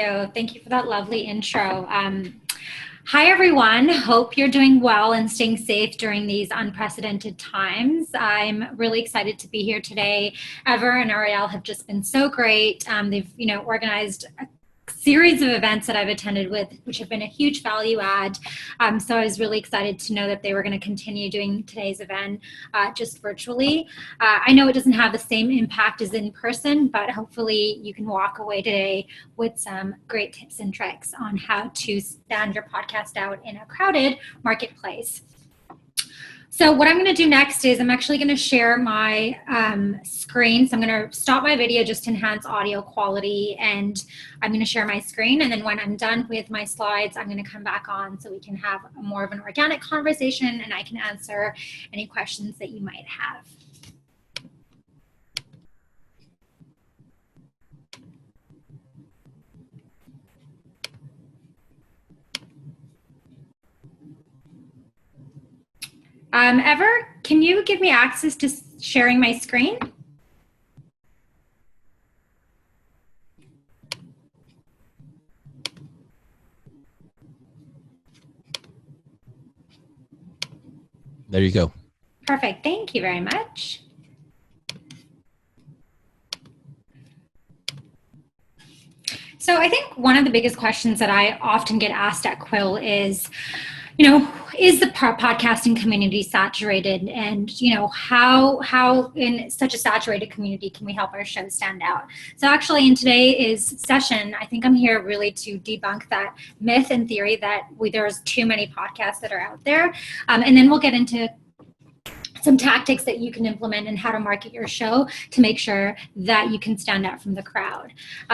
you. Thank you for that lovely intro. Hi, everyone. Hope you're doing well and staying safe during these unprecedented times. I'm really excited to be here today. Ever and Ariel have just been so great. They've, organized a series of events that I've attended with, which have been a huge value add. So I was really excited to know that they were going to continue doing today's event just virtually. I know it doesn't have the same impact as in person, but hopefully you can walk away today with some great tips and tricks on how to stand your podcast out in a crowded marketplace. So what I'm going to do next is I'm actually going to share my screen. So I'm going to stop my video just to enhance audio quality, and I'm going to share my screen. And then when I'm done with my slides, I'm going to come back on so we can have more of an organic conversation and I can answer any questions that you might have. Ever, can you give me access to sharing my screen? There you go. Perfect. Thank you very much. So I think one of the biggest questions that I often get asked at Quill is, is the podcasting community saturated? And, how in such a saturated community can we help our show stand out? So actually in today's session, I think I'm here really to debunk that myth and theory that there's too many podcasts that are out there. And then we'll get into some tactics that you can implement and how to market your show to make sure that you can stand out from the crowd.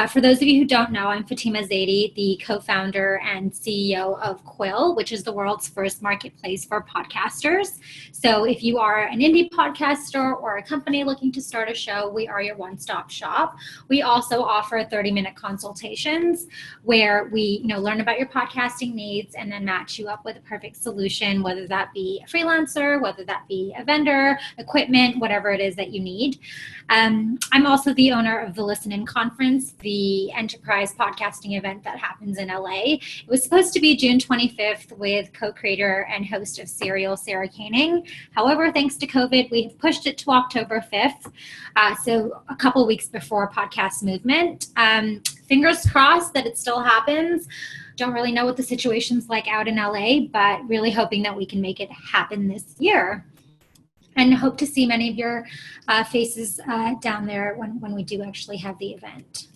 For those of you who don't know, I'm Fatima Zaidi, the co-founder and CEO of Quill, which is the world's first marketplace for podcasters. So if you are an indie podcaster or a company looking to start a show, we are your one-stop shop. We also offer 30-minute consultations where we learn about your podcasting needs and then match you up with a perfect solution, whether that be a freelancer, whether that be a vendor, equipment, whatever it is that you need. I'm also the owner of the Listen In Conference, the enterprise podcasting event that happens in LA. It was supposed to be June 25th with co-creator and host of Serial, Sarah Koenig. However, thanks to COVID, we've pushed it to October 5th. So a couple weeks before Podcast Movement. Fingers crossed that it still happens. Don't really know what the situation's like out in LA, but really hoping that we can make it happen this year. And hope to see many of your faces down there when we do actually have the event.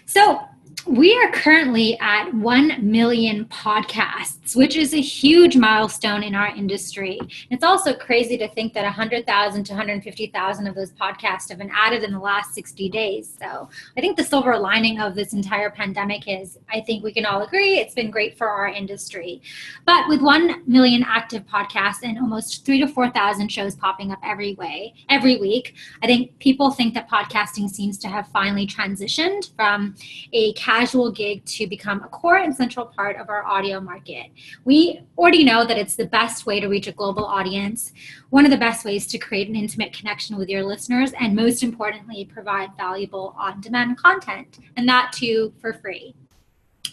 So we are currently at 1 million podcasts, which is a huge milestone in our industry. It's also crazy to think that 100,000 to 150,000 of those podcasts have been added in the last 60 days. So I think the silver lining of this entire pandemic is, I think we can all agree, it's been great for our industry. But with 1 million active podcasts and almost 3,000 to 4,000 shows popping up every week, I think people think that podcasting seems to have finally transitioned from a casual gig to become a core and central part of our audio market. We already know that it's the best way to reach a global audience, one of the best ways to create an intimate connection with your listeners, and most importantly, provide valuable on-demand content, and that too for free.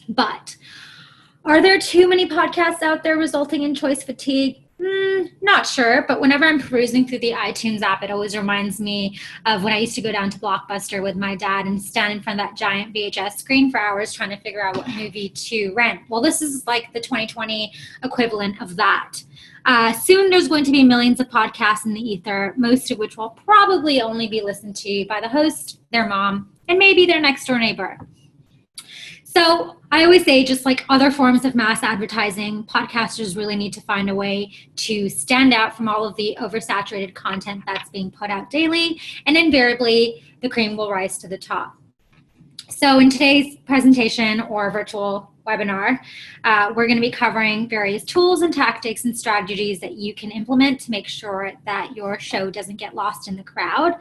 But are there too many podcasts out there resulting in choice fatigue? Not sure, but whenever I'm perusing through the iTunes app, it always reminds me of when I used to go down to Blockbuster with my dad and stand in front of that giant VHS screen for hours trying to figure out what movie to rent. Well, this is like the 2020 equivalent of that. Soon there's going to be millions of podcasts in the ether, most of which will probably only be listened to by the host, their mom, and maybe their next door neighbor. So I always say, just like other forms of mass advertising, podcasters really need to find a way to stand out from all of the oversaturated content that's being put out daily, and invariably the cream will rise to the top. So in today's presentation or virtual webinar, we're going to be covering various tools and tactics and strategies that you can implement to make sure that your show doesn't get lost in the crowd.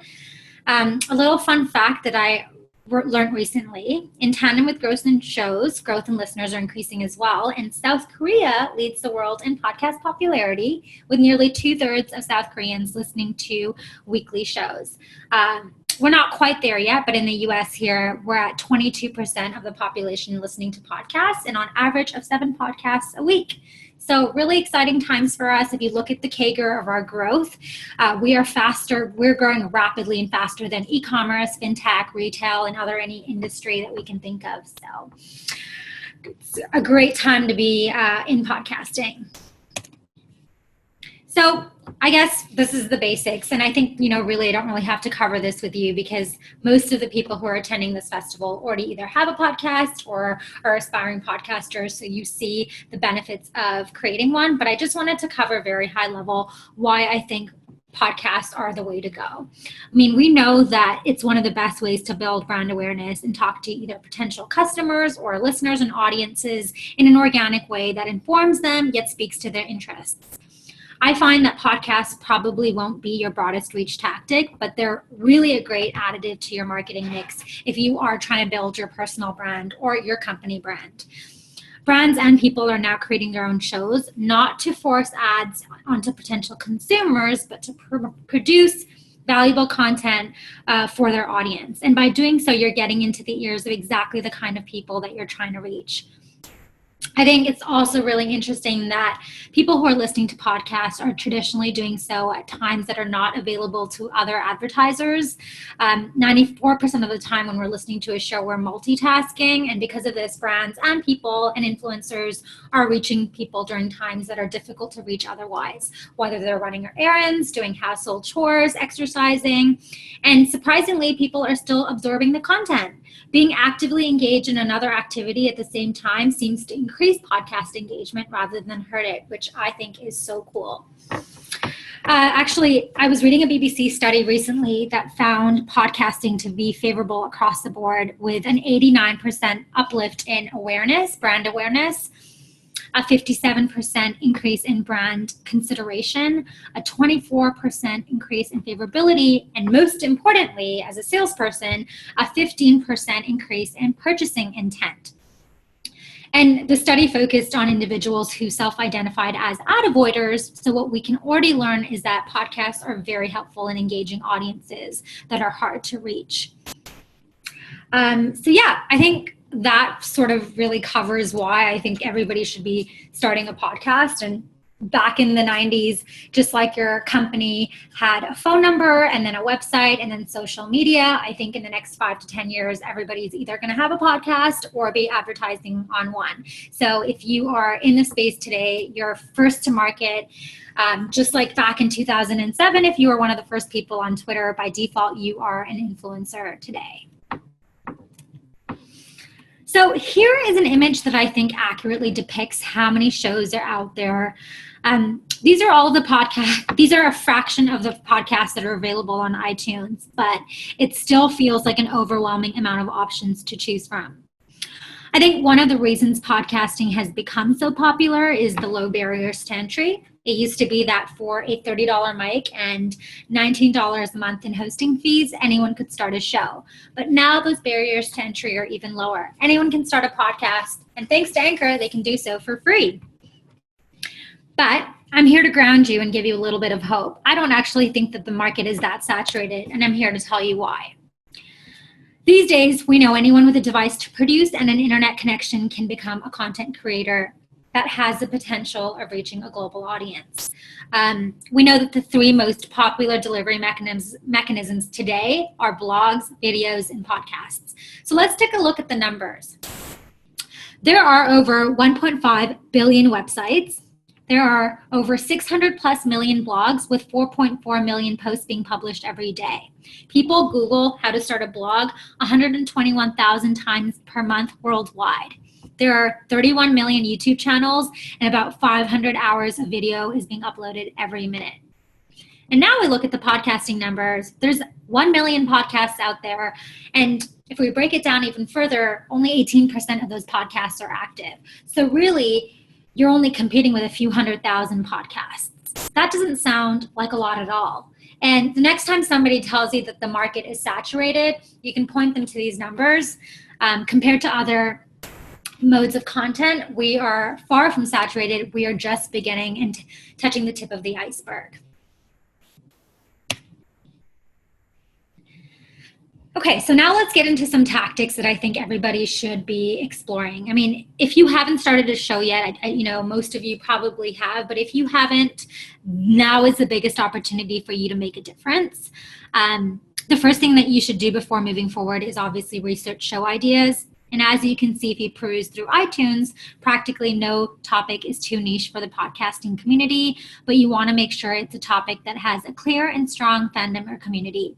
A little fun fact that I learned recently: in tandem with growth in shows, growth in listeners are increasing as well. And South Korea leads the world in podcast popularity, with nearly 2/3 of South Koreans listening to weekly shows. we're not quite there yet, but in the US here, we're at 22% of the population listening to podcasts, and on average of 7 podcasts a week. So really exciting times for us. If you look at the CAGR of our growth, we're growing rapidly and faster than e-commerce, fintech, retail, and any industry that we can think of. So it's a great time to be in podcasting. So I guess this is the basics. And I think, really, I don't really have to cover this with you because most of the people who are attending this festival already either have a podcast or are aspiring podcasters. So you see the benefits of creating one. But I just wanted to cover very high level why I think podcasts are the way to go. I mean, we know that it's one of the best ways to build brand awareness and talk to either potential customers or listeners and audiences in an organic way that informs them yet speaks to their interests. I find that podcasts probably won't be your broadest reach tactic, but they're really a great additive to your marketing mix if you are trying to build your personal brand or your company brand. Brands and people are now creating their own shows, not to force ads onto potential consumers, but to produce valuable content for their audience. And by doing so, you're getting into the ears of exactly the kind of people that you're trying to reach. I think it's also really interesting that people who are listening to podcasts are traditionally doing so at times that are not available to other advertisers. 94% of the time when we're listening to a show, we're multitasking. And because of this, brands and people and influencers are reaching people during times that are difficult to reach otherwise, whether they're running errands, doing household chores, exercising. And surprisingly, people are still absorbing the content. Being actively engaged in another activity at the same time seems to increase podcast engagement rather than hurt it, which I think is so cool. Actually, I was reading a BBC study recently that found podcasting to be favorable across the board with an 89% uplift in awareness, brand awareness, a 57% increase in brand consideration, a 24% increase in favorability, and most importantly, as a salesperson, a 15% increase in purchasing intent. And the study focused on individuals who self-identified as ad avoiders. So what we can already learn is that podcasts are very helpful in engaging audiences that are hard to reach. I think that sort of really covers why I think everybody should be starting a podcast. And back in the 90s, just like your company had a phone number and then a website and then social media, I think in the next 5 to 10 years, everybody's either going to have a podcast or be advertising on one. So if you are in the space today, you're first to market. Just like back in 2007, if you were one of the first people on Twitter, by default, you are an influencer today. So here is an image that I think accurately depicts how many shows are out there. These are all the podcasts. These are a fraction of the podcasts that are available on iTunes, but it still feels like an overwhelming amount of options to choose from. I think one of the reasons podcasting has become so popular is the low barriers to entry. It used to be that for a $30 mic and $19 a month in hosting fees, anyone could start a show. But now those barriers to entry are even lower. Anyone can start a podcast, and thanks to Anchor, they can do so for free. But I'm here to ground you and give you a little bit of hope. I don't actually think that the market is that saturated, and I'm here to tell you why. These days, we know anyone with a device to produce and an internet connection can become a content creator that has the potential of reaching a global audience. We know that the 3 most popular delivery mechanisms today are blogs, videos, and podcasts. So let's take a look at the numbers. There are over 1.5 billion websites. There are over 600 plus million blogs with 4.4 million posts being published every day. People Google how to start a blog 121,000 times per month worldwide. There are 31 million YouTube channels and about 500 hours of video is being uploaded every minute. And now we look at the podcasting numbers. There's 1 million podcasts out there. And if we break it down even further, only 18% of those podcasts are active. So really, you're only competing with a few 100,000 podcasts. That doesn't sound like a lot at all. And the next time somebody tells you that the market is saturated, you can point them to these numbers. Compared to other modes of content, we are far from saturated. We are just beginning and touching the tip of the iceberg. Okay, so now let's get into some tactics that I think everybody should be exploring. I mean, if you haven't started a show yet, most of you probably have, but if you haven't, now is the biggest opportunity for you to make a difference. The first thing that you should do before moving forward is obviously research show ideas. And as you can see, if you peruse through iTunes, practically no topic is too niche for the podcasting community, but you want to make sure it's a topic that has a clear and strong fandom or community.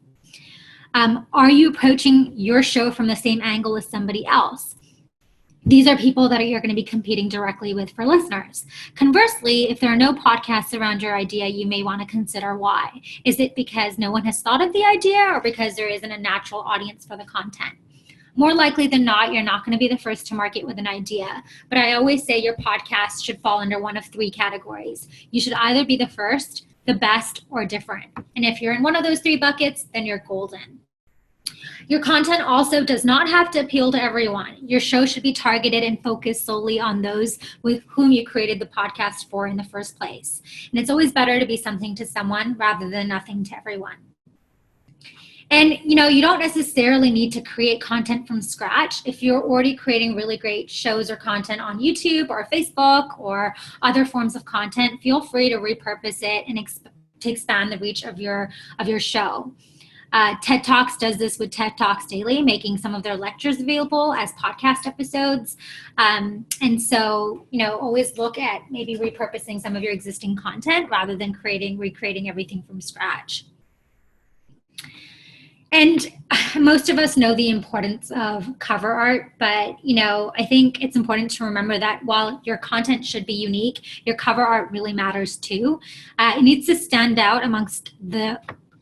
Are you approaching your show from the same angle as somebody else? These are people that you're going to be competing directly with for listeners. Conversely, if there are no podcasts around your idea, you may want to consider why. Is it because no one has thought of the idea, or because there isn't a natural audience for the content? More likely than not, you're not going to be the first to market with an idea. But I always say your podcast should fall under one of three categories. You should either be the first, the best, or different. And if you're in one of those three buckets, then you're golden. Your content also does not have to appeal to everyone. Your show should be targeted and focused solely on those with whom you created the podcast for in the first place. And it's always better to be something to someone rather than nothing to everyone. And you don't necessarily need to create content from scratch. If you're already creating really great shows or content on YouTube or Facebook or other forms of content, feel free to repurpose it and to expand the reach of your show. TED Talks does this with TED Talks Daily, making some of their lectures available as podcast episodes. And so, always look at maybe repurposing some of your existing content rather than recreating everything from scratch. And most of us know the importance of cover art, but, I think it's important to remember that while your content should be unique, your cover art really matters too. It needs to stand out amongst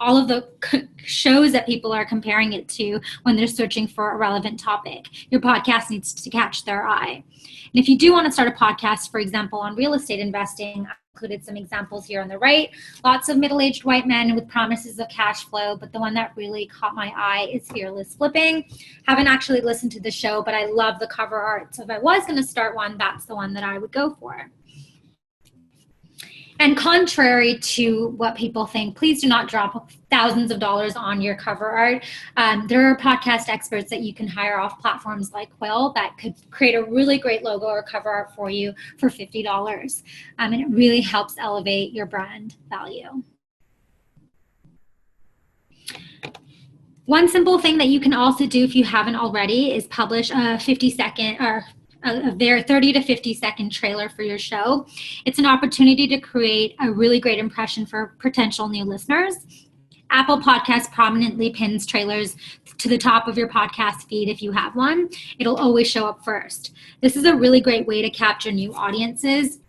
all of the shows that people are comparing it to when they're searching for a relevant topic. Your podcast needs to catch their eye. And if you do want to start a podcast, for example, on real estate investing, I included some examples here on the right. Lots of middle-aged white men with promises of cash flow, but the one that really caught my eye is Fearless Flipping. Haven't actually listened to the show, but I love the cover art. So if I was going to start one, that's the one that I would go for. And contrary to what people think, please do not drop thousands of dollars on your cover art. There are podcast experts that you can hire off platforms like Quill that could create a really great logo or cover art for you for $50. And it really helps elevate your brand value. One simple thing that you can also do if you haven't already is publish a 50-second or their 30 to 50 second trailer for your show. It's an opportunity to create a really great impression for potential new listeners. Apple Podcasts prominently pins trailers to the top of your podcast feed if you have one. It'll always show up first. This is a really great way to capture new audiences.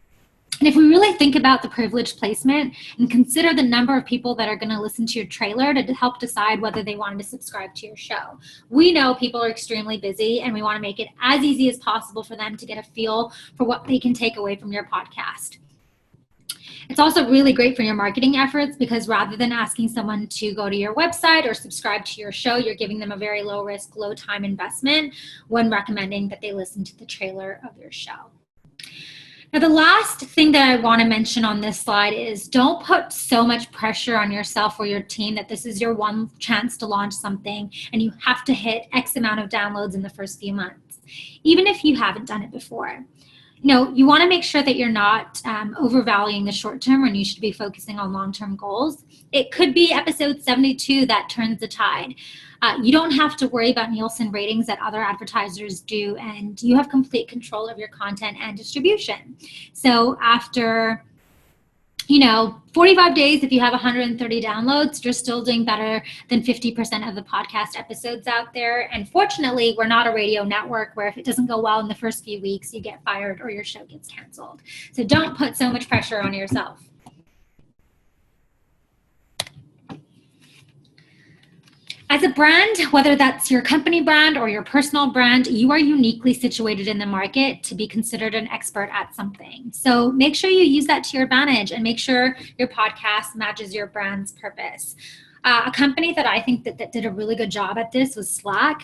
And if we really think about the privileged placement and consider the number of people that are going to listen to your trailer to help decide whether they wanted to subscribe to your show. We know people are extremely busy, and we want to make it as easy as possible for them to get a feel for what they can take away from your podcast. It's also really great for your marketing efforts because rather than asking someone to go to your website or subscribe to your show, you're giving them a very low risk, low time investment when recommending that they listen to the trailer of your show. Now, the last thing that I want to mention on this slide is don't put so much pressure on yourself or your team that this is your one chance to launch something and you have to hit X amount of downloads in the first few months, even if you haven't done it before. You want to make sure that you're not overvaluing the short term when you should be focusing on long-term goals. It could be episode 72 that turns the tide. You don't have to worry about Nielsen ratings that other advertisers do, and you have complete control of your content and distribution. So after 45 days, if you have 130 downloads, you're still doing better than 50% of the podcast episodes out there. And fortunately, we're not a radio network where if it doesn't go well in the first few weeks, you get fired or your show gets canceled. So don't put so much pressure on yourself. As a brand, whether that's your company brand or your personal brand, you are uniquely situated in the market to be considered an expert at something. So make sure you use that to your advantage and make sure your podcast matches your brand's purpose. A company that I think that did a really good job at this was Slack.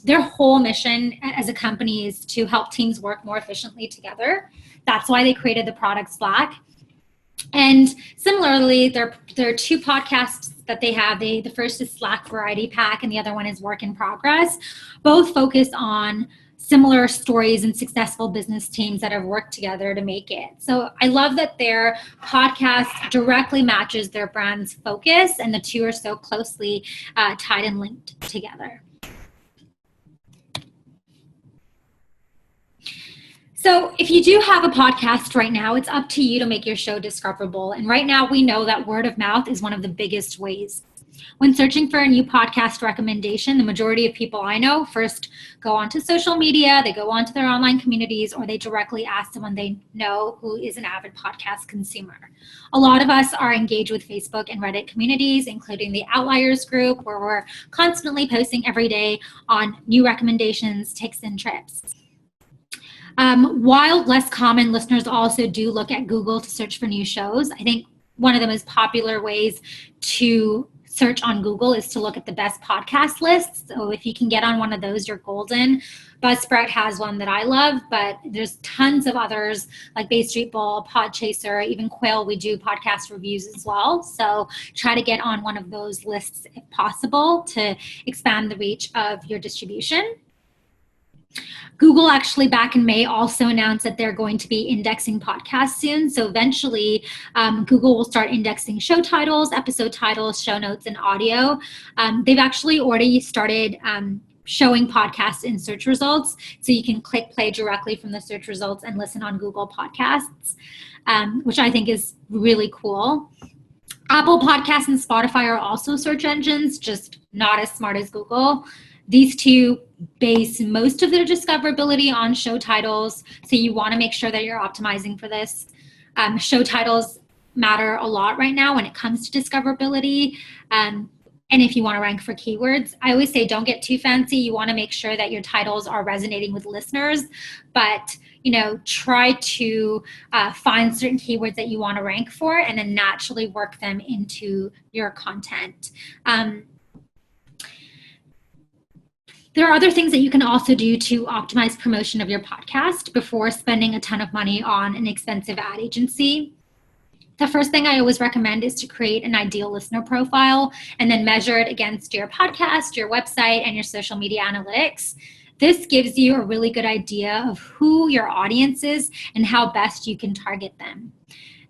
Their whole mission as a company is to help teams work more efficiently together. That's why they created the product Slack. And similarly, there are two podcasts that they have. The first is Slack Variety Pack, and the other one is Work in Progress. Both focus on similar stories and successful business teams that have worked together to make it. So I love that their podcast directly matches their brand's focus, and the two are so closely tied and linked together. So if you do have a podcast right now, it's up to you to make your show discoverable. And right now we know that word of mouth is one of the biggest ways. When searching for a new podcast recommendation, the majority of people I know first go onto social media, they go onto their online communities, or they directly ask someone they know who is an avid podcast consumer. A lot of us are engaged with Facebook and Reddit communities, including the Outliers group, where we're constantly posting every day on new recommendations, tips, and trips. While less common, listeners also do look at Google to search for new shows. I think one of the most popular ways to search on Google is to look at the best podcast lists. So if you can get on one of those, you're golden. Buzzsprout has one that I love, but there's tons of others like Bay Street Bull, Podchaser, even Quill. We do podcast reviews as well. So try to get on one of those lists if possible to expand the reach of your distribution. Google actually back in May also announced that they're going to be indexing podcasts soon. So eventually Google will start indexing show titles, episode titles, show notes, and audio. They've actually already started showing podcasts in search results. So you can click play directly from the search results and listen on Google Podcasts, which I think is really cool. Apple Podcasts and Spotify are also search engines, just not as smart as Google. These two base most of their discoverability on show titles, so you want to make sure that you're optimizing for this. Show titles matter a lot right now when it comes to discoverability, and if you want to rank for keywords. I always say don't get too fancy. You want to make sure that your titles are resonating with listeners, but try to find certain keywords that you want to rank for and then naturally work them into your content. There are other things that you can also do to optimize promotion of your podcast before spending a ton of money on an expensive ad agency. The first thing I always recommend is to create an ideal listener profile and then measure it against your podcast, your website, and your social media analytics. This gives you a really good idea of who your audience is and how best you can target them.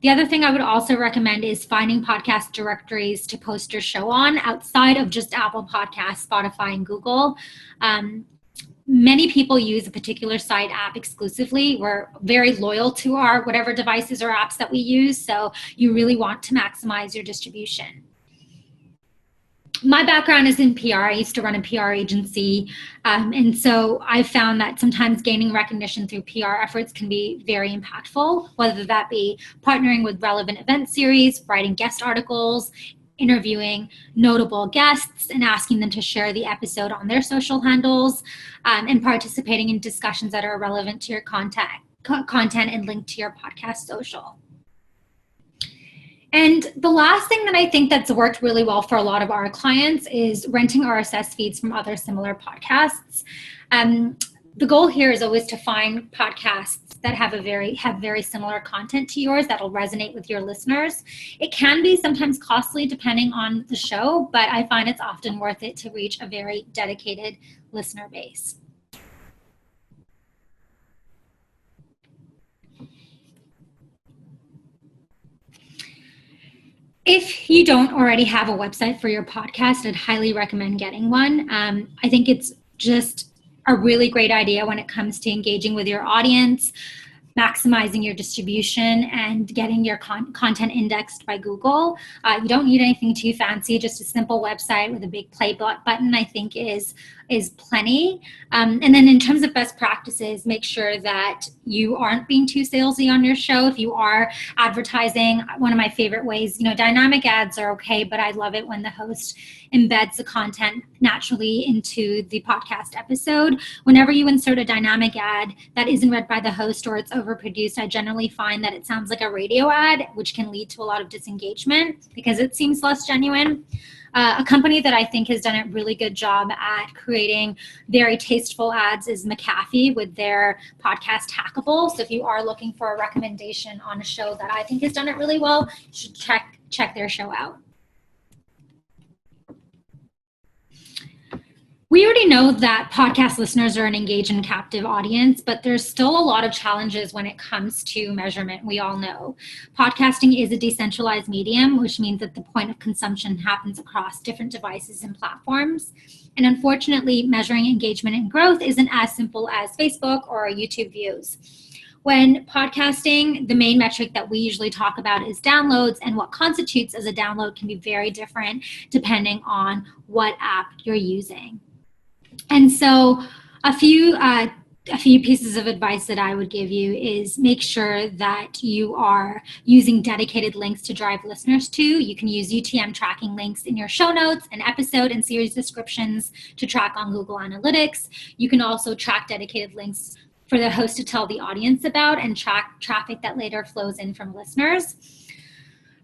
The other thing I would also recommend is finding podcast directories to post your show on outside of just Apple Podcasts, Spotify, and Google. Many people use a particular site app exclusively. We're very loyal to our whatever devices or apps that we use, so you really want to maximize your distribution. My background is in PR. I used to run a PR agency, and so I've found that sometimes gaining recognition through PR efforts can be very impactful, whether that be partnering with relevant event series, writing guest articles, interviewing notable guests and asking them to share the episode on their social handles, and participating in discussions that are relevant to your content and linked to your podcast social. And the last thing that I think that's worked really well for a lot of our clients is renting RSS feeds from other similar podcasts. The goal here is always to find podcasts that have very similar content to yours that'll resonate with your listeners. It can be sometimes costly depending on the show, but I find it's often worth it to reach a very dedicated listener base. If you don't already have a website for your podcast, I'd highly recommend getting one. I think it's just a really great idea when it comes to engaging with your audience, maximizing your distribution, and getting your content indexed by Google. You don't need anything too fancy. Just a simple website with a big play button, I think, is plenty. And then in terms of best practices, make sure that you aren't being too salesy on your show. If you are advertising, one of my favorite ways, dynamic ads are okay, but I love it when the host embeds the content naturally into the podcast episode. Whenever you insert a dynamic ad that isn't read by the host or it's overproduced, I generally find that it sounds like a radio ad, which can lead to a lot of disengagement because it seems less genuine. A company that I think has done a really good job at creating very tasteful ads is McAfee with their podcast Hackable. So if you are looking for a recommendation on a show that I think has done it really well, you should check their show out. We already know that podcast listeners are an engaged and captive audience, but there's still a lot of challenges when it comes to measurement. We all know podcasting is a decentralized medium, which means that the point of consumption happens across different devices and platforms. And unfortunately, measuring engagement and growth isn't as simple as Facebook or YouTube views. When podcasting, the main metric that we usually talk about is downloads, and what constitutes as a download can be very different depending on what app you're using. And so a few pieces of advice that I would give you is make sure that you are using dedicated links to drive listeners to. You can use UTM tracking links in your show notes and episode and series descriptions to track on Google Analytics. You can also track dedicated links for the host to tell the audience about and track traffic that later flows in from listeners.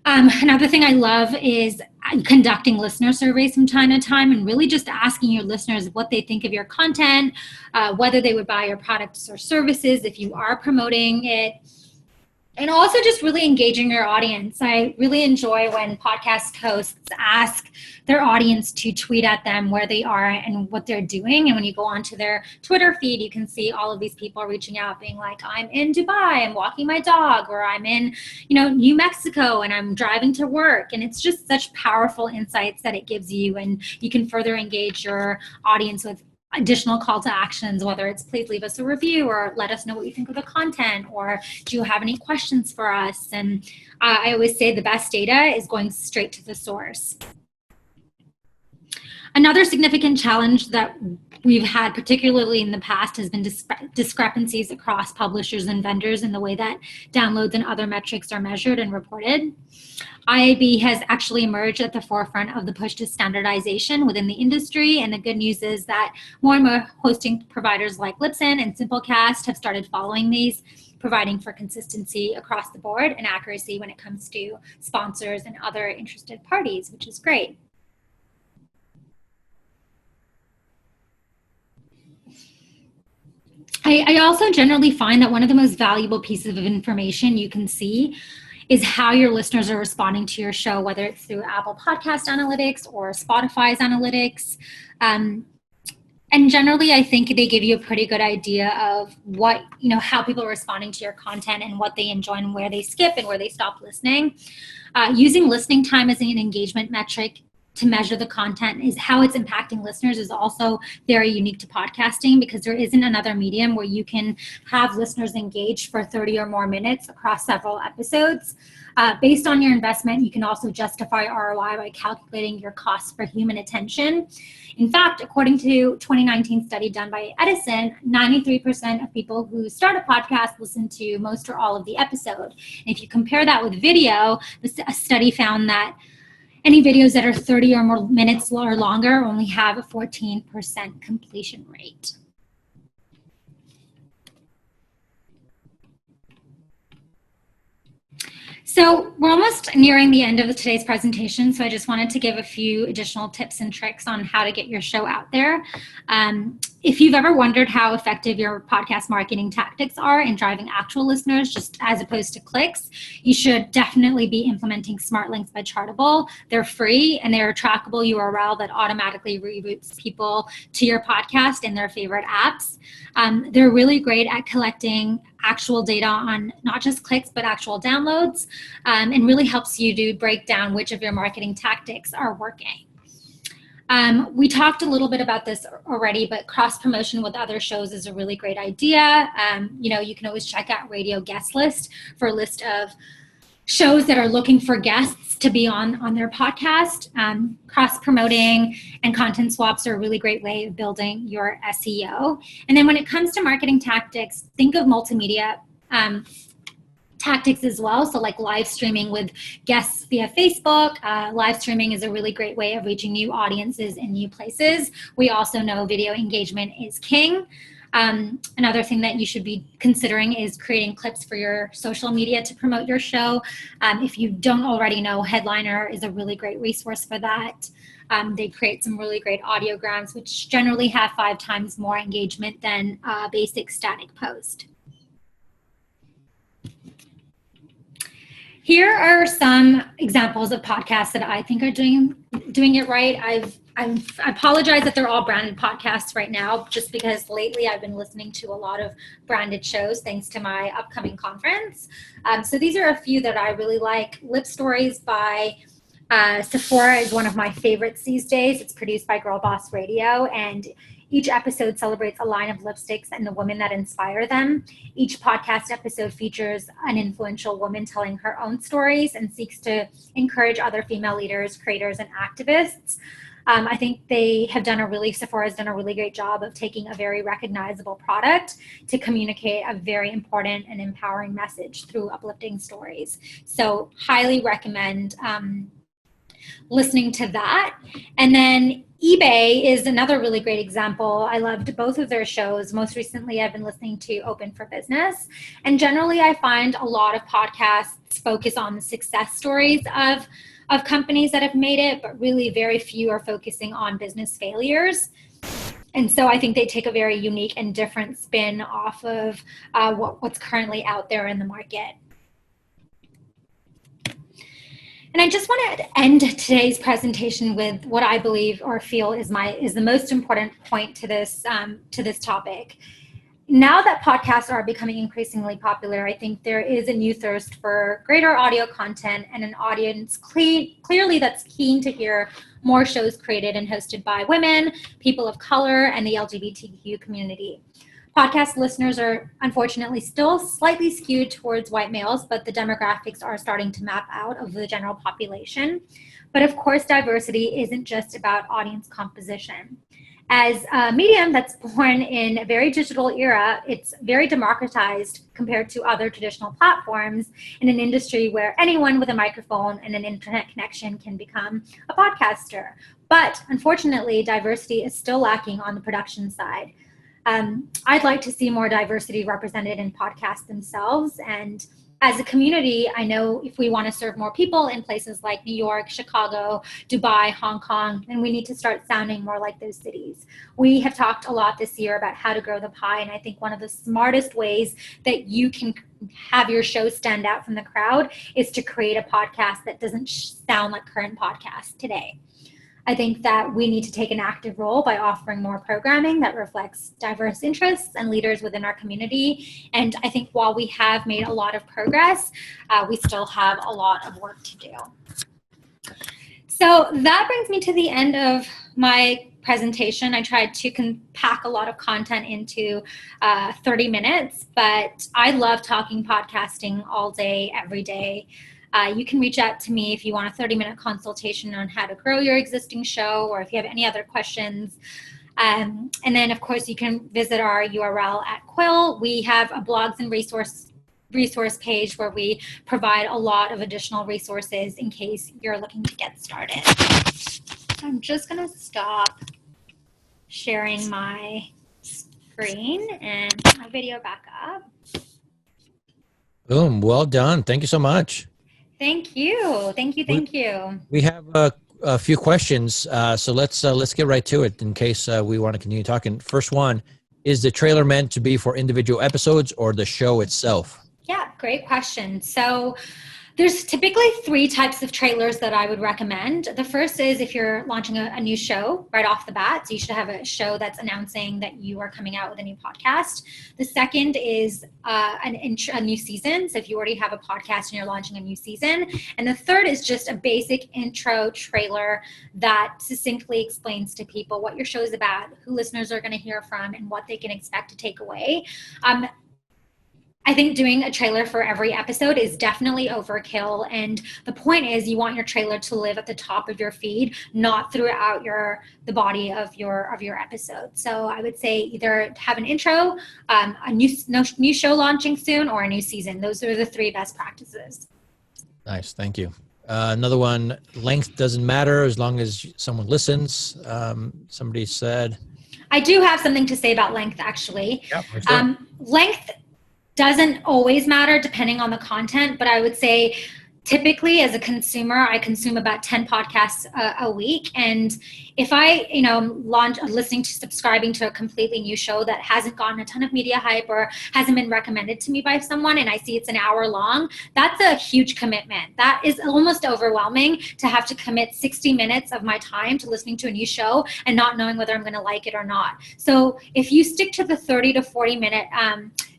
Another thing I love is conducting listener surveys from time to time and really just asking your listeners what they think of your content, whether they would buy your products or services if you are promoting it. And also just really engaging your audience. I really enjoy when podcast hosts ask their audience to tweet at them where they are and what they're doing. And when you go onto their Twitter feed, you can see all of these people reaching out being like, I'm in Dubai, I'm walking my dog, or I'm in, New Mexico and I'm driving to work. And it's just such powerful insights that it gives you, and you can further engage your audience with additional call to actions, whether it's please leave us a review or let us know what you think of the content, or do you have any questions for us? And I always say the best data is going straight to the source. Another significant challenge that we've had, particularly in the past, has been discrepancies across publishers and vendors in the way that downloads and other metrics are measured and reported. IAB has actually emerged at the forefront of the push to standardization within the industry, and the good news is that more and more hosting providers like Libsyn and Simplecast have started following these, providing for consistency across the board and accuracy when it comes to sponsors and other interested parties, which is great. I also generally find that one of the most valuable pieces of information you can see is how your listeners are responding to your show, whether it's through Apple Podcast Analytics or Spotify's Analytics. And generally, I think they give you a pretty good idea of what, how people are responding to your content and what they enjoy and where they skip and where they stop listening. Using listening time as an engagement metric to measure the content is how it's impacting listeners is also very unique to podcasting, because there isn't another medium where you can have listeners engaged for 30 or more minutes across several episodes. Based on your investment, you can also justify ROI by calculating your costs per human attention. In fact, according to a 2019 study done by Edison, 93% of people who start a podcast listen to most or all of the episode. And if you compare that with video, a study found that any videos that are 30 or more minutes or longer only have a 14% completion rate. So we're almost nearing the end of today's presentation, so I just wanted to give a few additional tips and tricks on how to get your show out there. If you've ever wondered how effective your podcast marketing tactics are in driving actual listeners, just as opposed to clicks, you should definitely be implementing Smart Links by Chartable. They're free and they're a trackable URL that automatically reroutes people to your podcast in their favorite apps. They're really great at collecting actual data on not just clicks, but actual downloads, and really helps you to break down which of your marketing tactics are working. We talked a little bit about this already, but cross promotion with other shows is a really great idea. You can always check out Radio Guest List for a list of shows that are looking for guests to be on their podcast. Cross promoting and content swaps are a really great way of building your SEO. And then when it comes to marketing tactics, think of multimedia tactics as well. So like live streaming with guests via Facebook. Live streaming is a really great way of reaching new audiences in new places. We also know video engagement is king. Another thing that you should be considering is creating clips for your social media to promote your show. If you don't already know, Headliner is a really great resource for that. They create some really great audiograms, which generally have 5 times more engagement than a basic static post. Here are some examples of podcasts that I think are doing it right. I apologize that they're all branded podcasts right now, just because lately I've been listening to a lot of branded shows thanks to my upcoming conference. So these are a few that I really like. Lip Stories by Sephora is one of my favorites these days. It's produced by Girl Boss Radio, and each episode celebrates a line of lipsticks and the women that inspire them. Each podcast episode features an influential woman telling her own stories and seeks to encourage other female leaders, creators, and activists. I think Sephora has done a really great job of taking a very recognizable product to communicate a very important and empowering message through uplifting stories. So highly recommend listening to that. And then eBay is another really great example. I loved both of their shows. Most recently, I've been listening to Open for Business. And generally, I find a lot of podcasts focus on the success stories of companies that have made it, but really very few are focusing on business failures. And so I think they take a very unique and different spin off of what's currently out there in the market. And I just want to end today's presentation with what I believe or feel is the most important point to this topic. Now that podcasts are becoming increasingly popular, I think there is a new thirst for greater audio content and an audience clearly that's keen to hear more shows created and hosted by women, people of color, and the LGBTQ community. Podcast listeners are unfortunately still slightly skewed towards white males, but the demographics are starting to map out of the general population. But of course, diversity isn't just about audience composition. As a medium that's born in a very digital era, it's very democratized compared to other traditional platforms in an industry where anyone with a microphone and an internet connection can become a podcaster. But unfortunately, diversity is still lacking on the production side. I'd like to see more diversity represented in podcasts themselves. And as a community, I know if we want to serve more people in places like New York, Chicago, Dubai, Hong Kong, then we need to start sounding more like those cities. We have talked a lot this year about how to grow the pie. And I think one of the smartest ways that you can have your show stand out from the crowd is to create a podcast that doesn't sound like current podcasts today. I think that we need to take an active role by offering more programming that reflects diverse interests and leaders within our community. And I think while we have made a lot of progress, we still have a lot of work to do. So that brings me to the end of my presentation. I tried to pack a lot of content into 30 minutes, but I love talking podcasting all day, every day. You can reach out to me if you want a 30-minute consultation on how to grow your existing show, or if you have any other questions. And then, of course, you can visit our URL at Quill. We have a blogs and resource page where we provide a lot of additional resources in case you're looking to get started. So I'm just going to stop sharing my screen and put my video back up. Boom. Well done. Thank you so much. Thank you. Thank you. We have a few questions, so let's get right to it in case we want to continue talking. First one, is the trailer meant to be for individual episodes or the show itself? Yeah, great question. So there's typically 3 types of trailers that I would recommend. The first is if you're launching a new show right off the bat. So you should have a show that's announcing that you are coming out with a new podcast. The second is a new season. So if you already have a podcast and you're launching a new season. And the third is just a basic intro trailer that succinctly explains to people what your show is about, who listeners are going to hear from, and what they can expect to take away. I think doing a trailer for every episode is definitely overkill. And the point is you want your trailer to live at the top of your feed, not throughout the body of your episode. So I would say either have an intro, a new show launching soon, or a new season. Those are the 3 best practices. Nice. Thank you. Another one, length doesn't matter as long as someone listens. Somebody said. I do have something to say about length, actually. Yeah, let's do it. Length doesn't always matter depending on the content, but I would say typically as a consumer, I consume about 10 podcasts a week. And if I, subscribing to a completely new show that hasn't gotten a ton of media hype or hasn't been recommended to me by someone, and I see it's an hour long, that's a huge commitment. That is almost overwhelming to have to commit 60 minutes of my time to listening to a new show and not knowing whether I'm going to like it or not. So if you stick to the 30 to 40 minute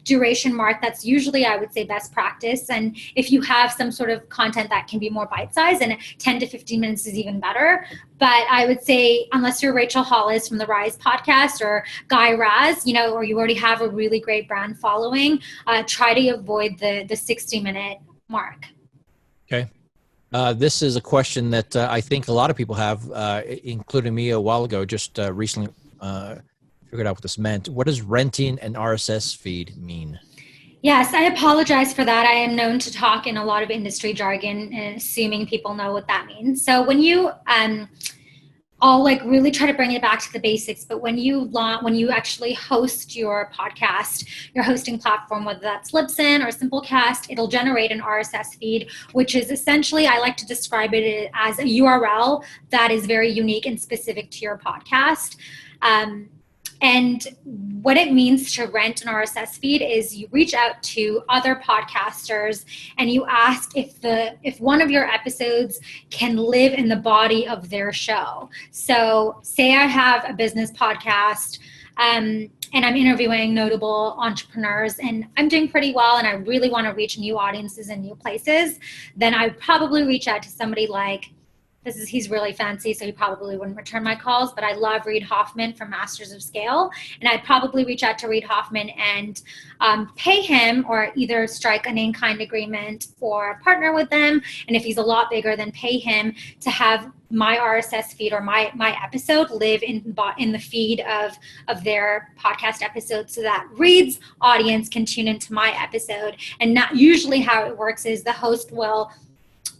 duration mark, that's usually, I would say, best practice. And if you have some sort of content that can be more bite-sized, and 10 to 15 minutes is even better. But I would say, unless you're Rachel Hollis from the Rise podcast or Guy Raz, or you already have a really great brand following, try to avoid the 60-minute mark. Okay. This is a question that I think a lot of people have, including me a while ago, just recently figured out what this meant. What does renting an RSS feed mean? Yes, I apologize for that. I am known to talk in a lot of industry jargon and assuming people know what that means. So when you, I'll really try to bring it back to the basics, but when you actually host your podcast, your hosting platform, whether that's Libsyn or Simplecast, it'll generate an RSS feed, which is essentially, I like to describe it as a URL that is very unique and specific to your podcast. And what it means to rent an RSS feed is you reach out to other podcasters and you ask if one of your episodes can live in the body of their show. So say I have a business podcast and I'm interviewing notable entrepreneurs and I'm doing pretty well and I really want to reach new audiences and new places, then I would probably reach out to somebody like, he's really fancy, so he probably wouldn't return my calls, but I love Reid Hoffman from Masters of Scale. And I'd probably reach out to Reid Hoffman and pay him or either strike an in-kind agreement or partner with them. And if he's a lot bigger, then pay him to have my RSS feed or my episode live in the feed of their podcast episode so that Reid's audience can tune into my episode. And not usually how it works is the host will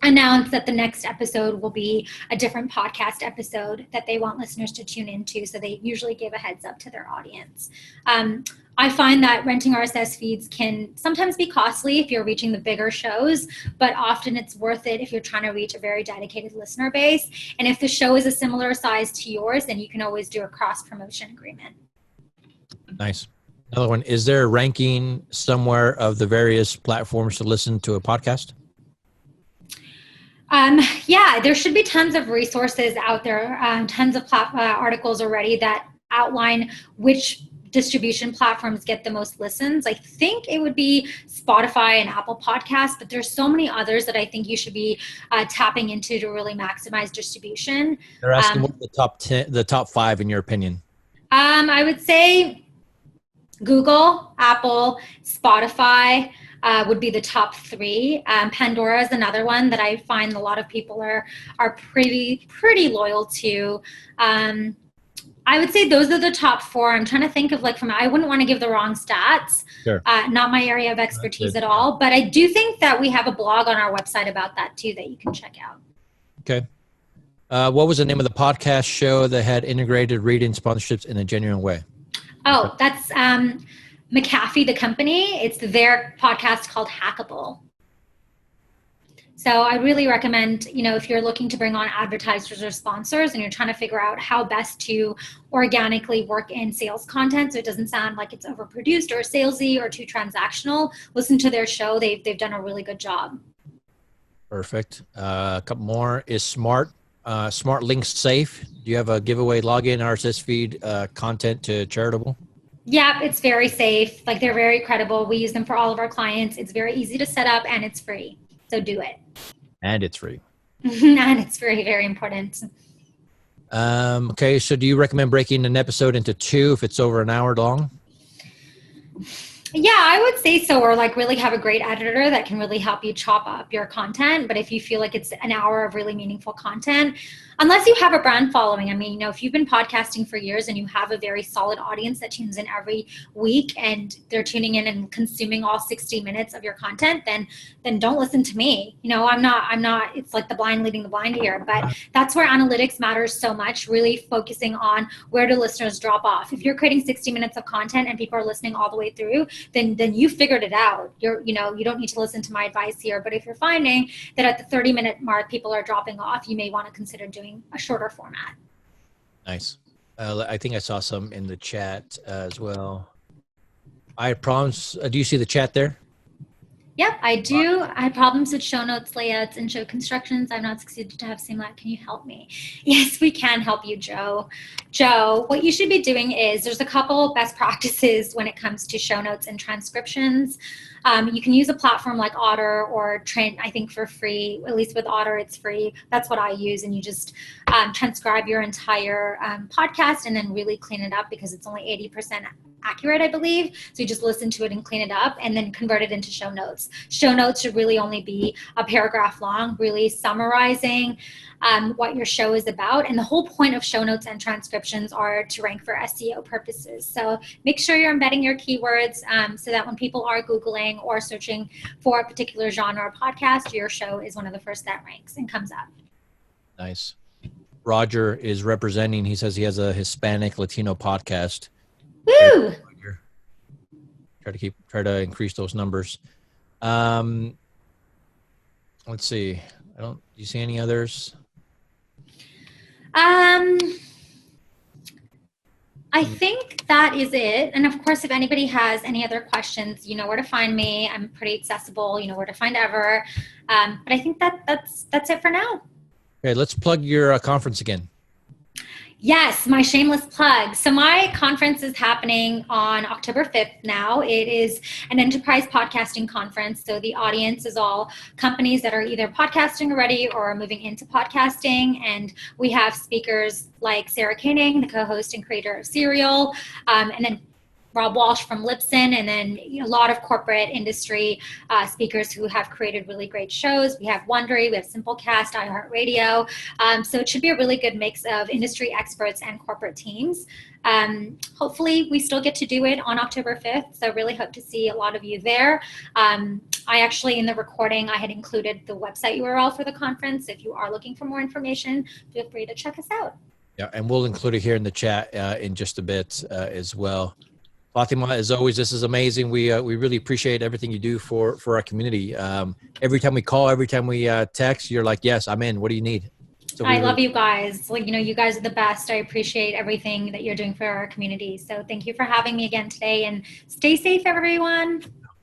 announce that the next episode will be a different podcast episode that they want listeners to tune into. So they usually give a heads up to their audience. I find that renting RSS feeds can sometimes be costly if you're reaching the bigger shows, but often it's worth it if you're trying to reach a very dedicated listener base. And if the show is a similar size to yours, then you can always do a cross-promotion agreement. Nice. Another one, is there a ranking somewhere of the various platforms to listen to a podcast? Yeah, there should be tons of resources out there, tons of articles already that outline which distribution platforms get the most listens. I think it would be Spotify and Apple Podcasts, but there's so many others that I think you should be tapping into to really maximize distribution. They're asking what the top 5 in your opinion. I would say Google, Apple, Spotify, would be the top 3. Pandora is another one that I find a lot of people are pretty loyal to. I would say those are the top 4. I'm trying to think of I wouldn't want to give the wrong stats. Sure. Not my area of expertise at all, but I do think that we have a blog on our website about that too that you can check out. Okay. What was the name of the podcast show that had integrated reading sponsorships in a genuine way? Oh, that's McAfee, the company. It's their podcast called Hackable. So I really recommend, if you're looking to bring on advertisers or sponsors and you're trying to figure out how best to organically work in sales content so it doesn't sound like it's overproduced or salesy or too transactional, listen to their show. They've done a really good job. Perfect. A couple more. Is Smart Links safe? Do you have a giveaway login, RSS feed content to charitable? Yeah, it's very safe. They're very credible. We use them for all of our clients. It's very easy to set up and it's free. So do it. And it's free. And it's very, very important. Okay, so do you recommend breaking an episode into 2 if it's over an hour long? Yeah, I would say so. Or like really have a great editor that can really help you chop up your content. But if you feel like it's an hour of really meaningful content, unless you have a brand following, I mean, if you've been podcasting for years and you have a very solid audience that tunes in every week and they're tuning in and consuming all 60 minutes of your content, then don't listen to me. I'm not, it's like the blind leading the blind here, but that's where analytics matters so much, really focusing on where do listeners drop off. If you're creating 60 minutes of content and people are listening all the way through, then you figured it out. You don't need to listen to my advice here. But if you're finding that at the 30-minute mark, people are dropping off, you may want to consider doing a shorter format. Nice. I think I saw some in the chat as well. I had problems. Do you see the chat there? Yep, I do. I had problems with show notes, layouts, and show constructions. I've not succeeded to have Simlat. Can you help me? Yes, we can help you, Joe. Joe, what you should be doing is there's a couple best practices when it comes to show notes and transcriptions. You can use a platform like Otter or Trent, I think for free. At least with Otter, it's free. That's what I use. And you just transcribe your entire podcast and then really clean it up because it's only 80% accurate, I believe. So you just listen to it and clean it up and then convert it into show notes. Show notes should really only be a paragraph long, really summarizing what your show is about. And the whole point of show notes and transcriptions are to rank for SEO purposes. So make sure you're embedding your keywords so that when people are Googling or searching for a particular genre or podcast, your show is one of the first that ranks and comes up. Nice. Roger is representing. He says he has a Hispanic Latino podcast. Woo! Try to increase those numbers. Let's see. Do you see any others? I think that is it. And of course, if anybody has any other questions, you know where to find me. I'm pretty accessible. You know where to find Ever. But I think that's it for now. Okay, let's plug your conference again. Yes, my shameless plug. So my conference is happening on October 5th now. It is an enterprise podcasting conference. So the audience is all companies that are either podcasting already or are moving into podcasting. And we have speakers like Sarah Koenig, the co-host and creator of Serial, and then Rob Walsh from Libsyn, and then a lot of corporate industry speakers who have created really great shows. We have Wondery, we have Simplecast, iHeartRadio. So it should be a really good mix of industry experts and corporate teams. Hopefully we still get to do it on October 5th. So really hope to see a lot of you there. I actually, in the recording, I had included the website URL for the conference. If you are looking for more information, feel free to check us out. Yeah, and we'll include it here in the chat in just a bit as well. Fatima, as always, this is amazing. We really appreciate everything you do for our community. Every time we call, every time we text, you're like, yes, I'm in. What do you need? So I love you guys. Like, you guys are the best. I appreciate everything that you're doing for our community. So thank you for having me again today, and stay safe, everyone.